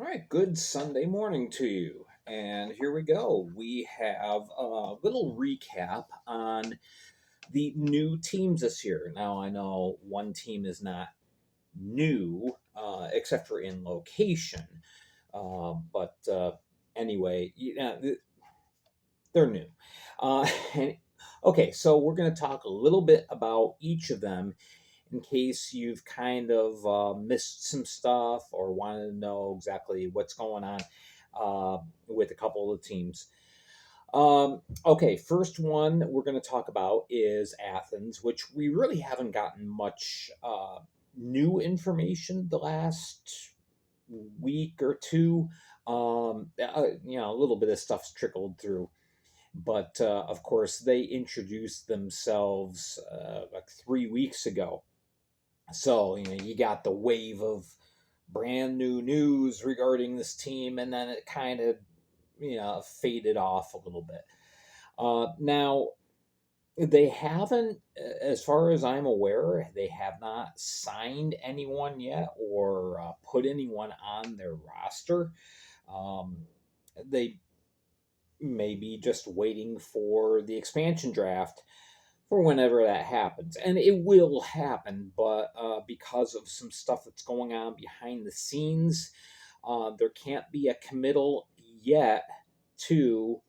All right, good Sunday morning to you. And here we go. We have a little recap on the new teams this year. Now, I know one team is not new, except for in location. But anyway, they're new. And, okay, so we're going to talk a little bit about each of them in case you've kind of missed some stuff or wanted to know exactly what's going on with a couple of the teams. Okay, first one we're going to talk about is Athens, which we really haven't gotten much new information the last week or two. A little bit of stuff's trickled through. But of course, they introduced themselves like 3 weeks ago. So, you got the wave of brand new news regarding this team, and then it kind of, faded off a little bit. Now, they haven't, as far as I'm aware, they have not signed anyone yet or put anyone on their roster. Um, they may be just waiting for the expansion draft for whenever that happens. And it will happen, but because of some stuff that's going on behind the scenes, there can't be a committal yet to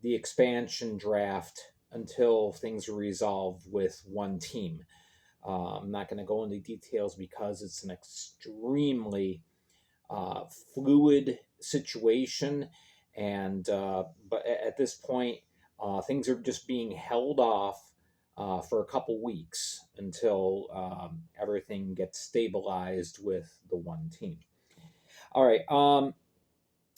the expansion draft until things are resolved with one team. I'm not going to go into details because it's an extremely fluid situation, and but at this point, things are just being held off for a couple weeks until everything gets stabilized with the one team. All right.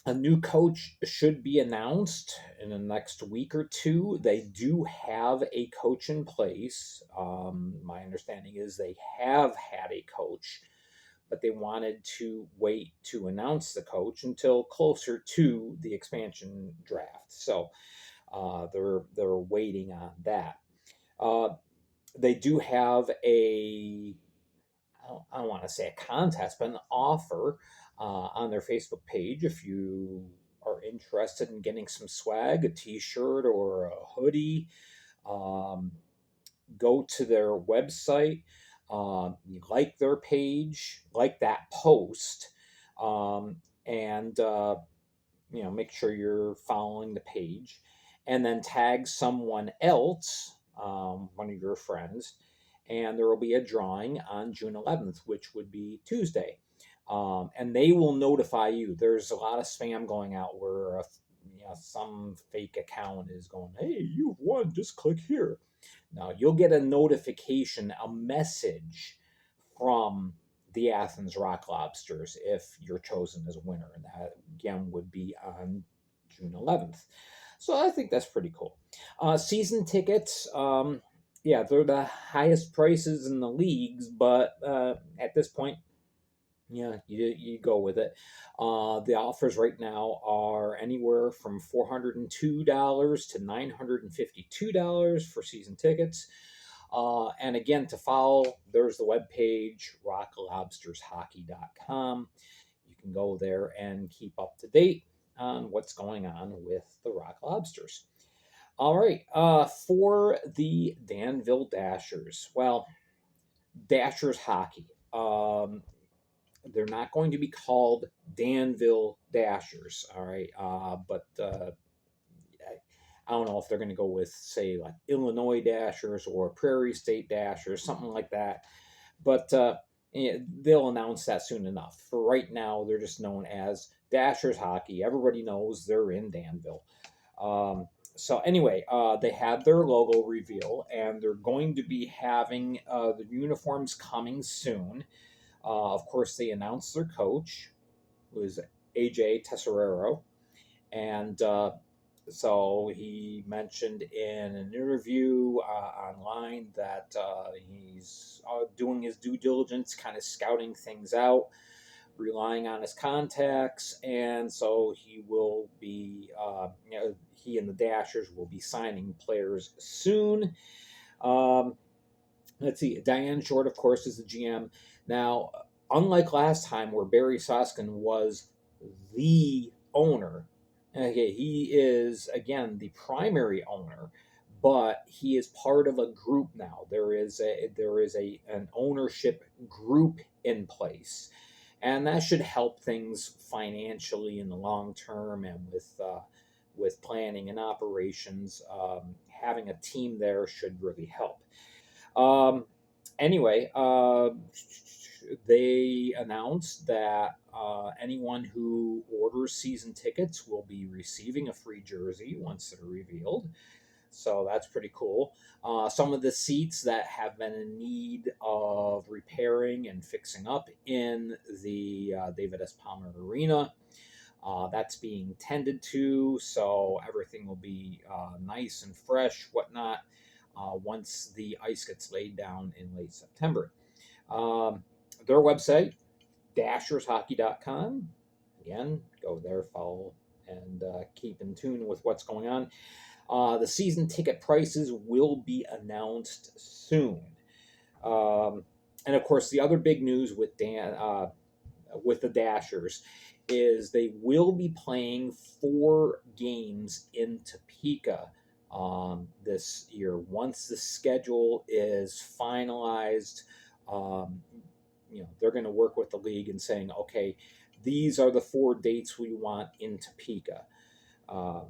A new coach should be announced in the next week or two. They do have a coach in place. My understanding is they have had a coach, but they wanted to wait to announce the coach until closer to the expansion draft. So they're waiting on that. Uh, they do have I don't want to say a contest, but an offer on their Facebook page. If you are interested in getting some swag, a T-shirt or a hoodie, um, go to their website. You like their page, like that post, and make sure you're following the page, and then tag someone else, one of your friends, and there will be a drawing on June 11th, which would be Tuesday. And they will notify you. There's a lot of spam going out where some fake account is going, "Hey, you've won. Just click here." Now you'll get a notification, a message from the Athens Rock Lobsters if you're chosen as a winner, and that again would be on June 11th. So I think that's pretty cool. Season tickets, yeah, they're the highest prices in the leagues, but at this point, yeah, you go with it. The offers right now are anywhere from $402 to $952 for season tickets. And again, to follow, there's the webpage, rocklobstershockey.com. You can go there and keep up to date on what's going on with the Rock Lobsters. All right, for the Danville Dashers. Well, Dashers hockey. They're not going to be called Danville Dashers, all right? But I don't know if they're going to go with, say, like Illinois Dashers or Prairie State Dashers, something like that. But they'll announce that soon enough. For right now, they're just known as Dashers Hockey. Everybody knows they're in Danville. So anyway, they had their logo reveal, and they're going to be having the uniforms coming soon. Of course, they announced their coach, who is AJ Tesserero, and so he mentioned in an interview online that he's doing his due diligence, kind of scouting things out, relying on his contacts, and so he will be, he and the Dashers will be signing players soon. Let's see, Diane Short, of course, is the GM. Now, unlike last time where Barry Soskin was the owner. Okay, he is again the primary owner, but he is part of a group now. There is an ownership group in place, and that should help things financially in the long term and with planning and operations. Having a team there should really help. Um, anyway, they announced that anyone who orders season tickets will be receiving a free jersey once they're revealed. So that's pretty cool. Some of the seats that have been in need of repairing and fixing up in the David S. Palmer Arena. That's being tended to, so everything will be nice and fresh, whatnot, once the ice gets laid down in late September. Um, their website, dashershockey.com. Again, go there, follow, and keep in tune with what's going on. The season ticket prices will be announced soon. And of course, the other big news with the Dashers is they will be playing 4 games in Topeka this year. Once the schedule is finalized, um, they're going to work with the league and saying, okay, these are the 4 dates we want in Topeka. Um,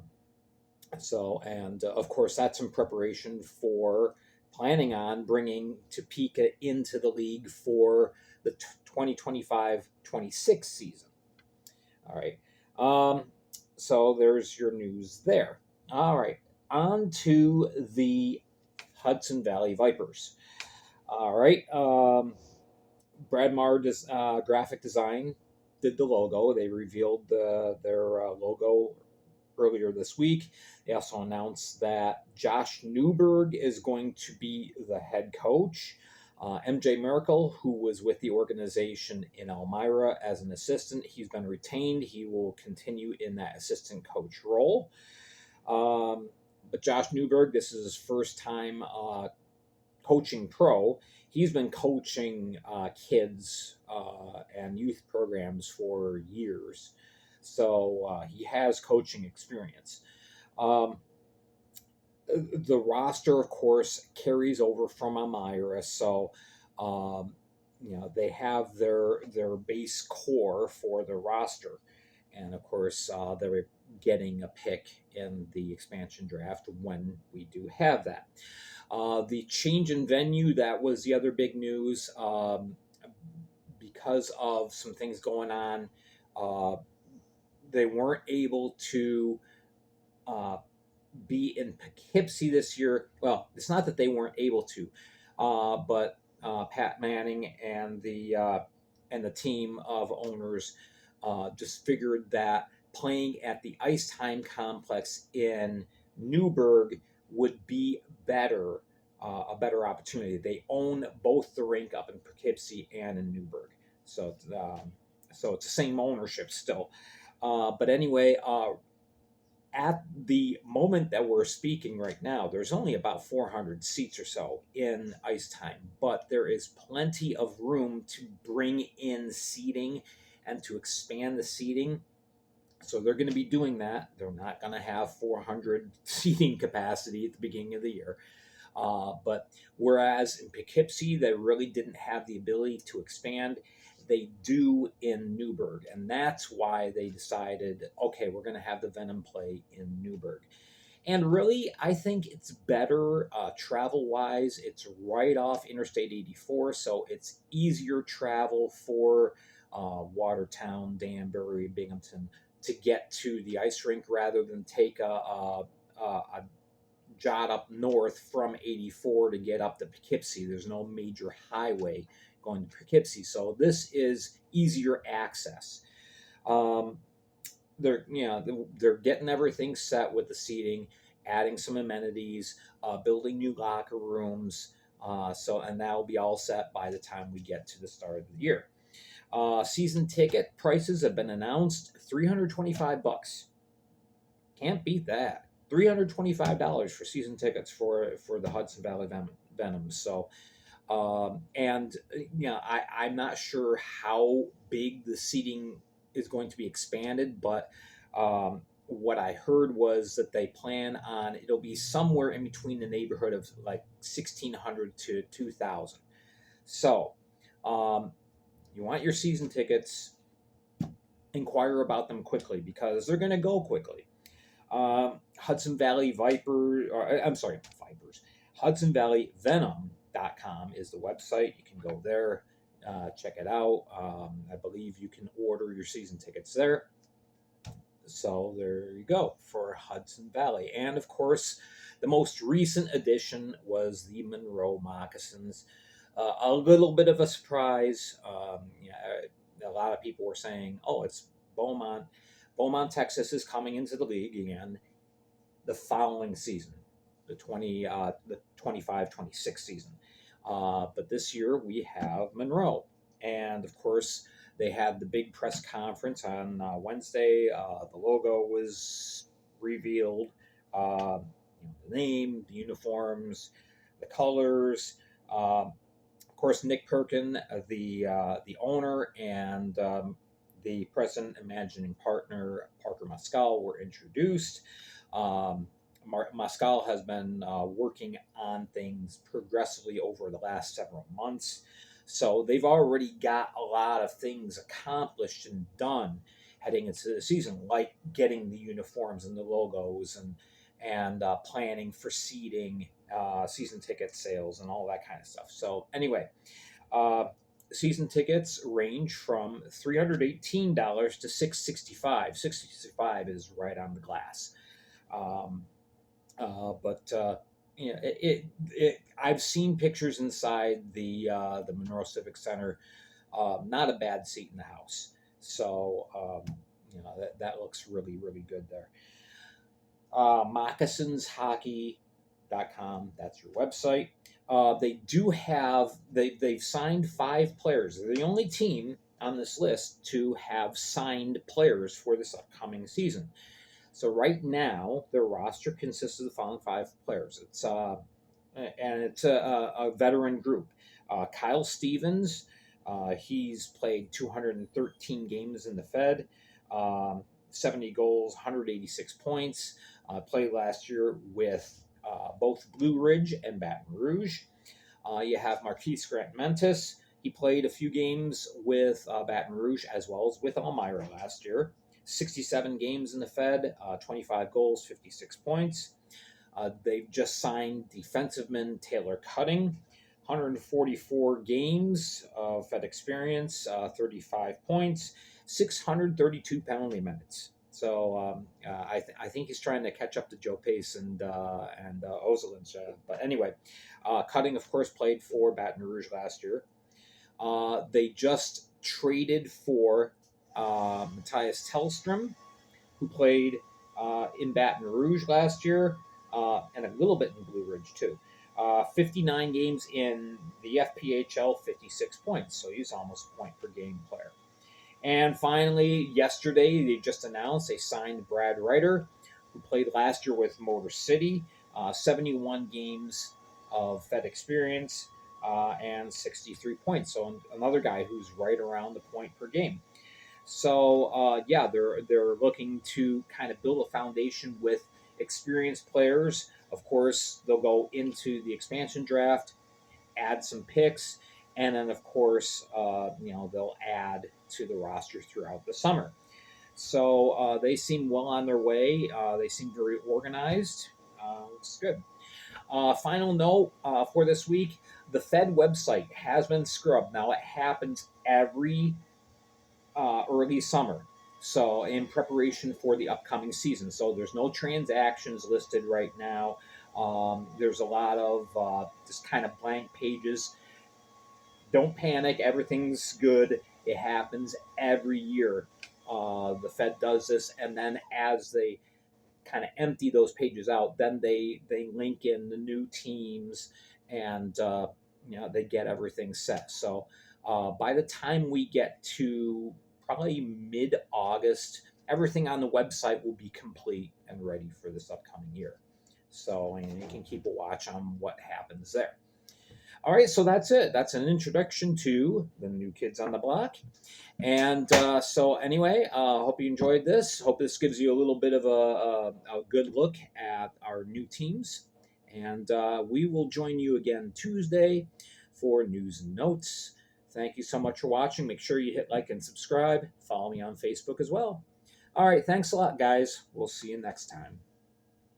and of course, that's in preparation for planning on bringing Topeka into the league for the 2025-26 season. All right. So there's your news there. All right. On to the Hudson Valley Vipers. All right. Brad Marr graphic design did the logo. They revealed their logo earlier this week. They also announced that Josh Newberg is going to be the head coach. MJ Miracle, who was with the organization in Elmira as an assistant, he's been retained. He will continue in that assistant coach role. But Josh Newberg, this is his first time coaching pro. He's been coaching kids and youth programs for years. So he has coaching experience. The roster, of course, carries over from Elmira, so they have their base core for the roster, and of course they're getting a pick in the expansion draft when we do have that. The change in venue, that was the other big news. Because of some things going on, they weren't able to be in Poughkeepsie this year. Well, it's not that they weren't able to, but Pat Manning and the team of owners just figured that playing at the Ice Time Complex in Newburgh would be a better opportunity. They own both the rink up in Poughkeepsie and in Newburgh, so it's the same ownership still. But anyway, at the moment that we're speaking right now, there's only about 400 seats or so in Ice Time, but there is plenty of room to bring in seating and to expand the seating. So they're going to be doing that. They're not going to have 400 seating capacity at the beginning of the year. But whereas in Poughkeepsie, they really didn't have the ability to expand, they do in Newburgh. And that's why they decided, okay, we're going to have the Venom play in Newburgh. And really, I think it's better travel-wise. It's right off Interstate 84, so it's easier travel for Watertown, Danbury, Binghamton to get to the ice rink rather than take a jot up north from 84 to get up to Poughkeepsie. There's no major highway going to Poughkeepsie, so this is easier access. They're getting everything set with the seating, adding some amenities, building new locker rooms. And that'll be all set by the time we get to the start of the year. Season ticket prices have been announced: $325. Can't beat that. $325 for season tickets for the Hudson Valley Venoms. So, I'm not sure how big the seating is going to be expanded, but what I heard was that they plan on it'll be somewhere in between the neighborhood of like 1,600 to 2,000. So, um, you want your season tickets, inquire about them quickly because they're going to go quickly. Hudson Valley Viper, or I'm sorry, Vipers. Hudson Valley Venom.com is the website. You can go there, check it out. I believe you can order your season tickets there. So there you go for Hudson Valley. And of course, the most recent addition was the Monroe moccasins. A little bit of a surprise. A lot of people were saying, "Oh, it's Beaumont. Beaumont, Texas is coming into the league again the following season, the 25-26 season." But this year we have Monroe, and of course they had the big press conference on Wednesday. The logo was revealed, the name, the uniforms, the colors. Of course, Nick Perkin, the owner, and the president and managing partner, Parker Mascal, were introduced. Mascal has been working on things progressively over the last several months. So they've already got a lot of things accomplished and done heading into the season, like getting the uniforms and the logos and planning for seating, season ticket sales, and all that kind of stuff. So anyway, uh, season tickets range from $318 to $665. $665 is right on the glass. Um, but I've seen pictures inside the Monroe Civic Center. Not a bad seat in the house. So that looks really really good there. Moccasinshockey.com. That's your website. They do have they've signed 5 players. They're the only team on this list to have signed players for this upcoming season. So right now, their roster consists of the following 5 players. It's a veteran group. Kyle Stevens, he's played 213 games in the Fed, 70 goals, 186 points. Played last year with both Blue Ridge and Baton Rouge. You have Marquise Grant Mentis. He played a few games with Baton Rouge as well as with Elmira last year. 67 games in the Fed, 25 goals, 56 points. They've just signed defensiveman Taylor Cutting, 144 games of Fed experience, 35 points, 632 penalty minutes. So I think he's trying to catch up to Joe Pace and Ozelin's. But anyway, Cutting, of course, played for Baton Rouge last year. They just traded for Matthias Tellstrom, who played in Baton Rouge last year and a little bit in Blue Ridge too. 59 games in the FPHL, 56 points. So he's almost a point per game player. And finally, yesterday, they just announced they signed Brad Ryder, who played last year with Motor City, 71 games of Fed experience and 63 points. So another guy who's right around the point per game. So they're looking to kind of build a foundation with experienced players. Of course, they'll go into the expansion draft, add some picks, and then of course, they'll add to the roster throughout the summer. So they seem well on their way. They seem very organized. Looks good. Final note for this week: the Fed website has been scrubbed. Now it happens every early summer. So, in preparation for the upcoming season. So, there's no transactions listed right now. There's a lot of just kind of blank pages. Don't panic. Everything's good. It happens every year. The Fed does this. And then as they kind of empty those pages out, then they link in the new teams and, they get everything set. So, by the time we get to probably mid-August, everything on the website will be complete and ready for this upcoming year. So, and you can keep a watch on what happens there. All right, so that's it. That's an introduction to the New Kids on the Block. And so, anyway, hope you enjoyed this. Hope this gives you a little bit of a good look at our new teams. And we will join you again Tuesday for news and notes. Thank you so much for watching. Make sure you hit like and subscribe. Follow me on Facebook as well. All right, thanks a lot, guys. We'll see you next time.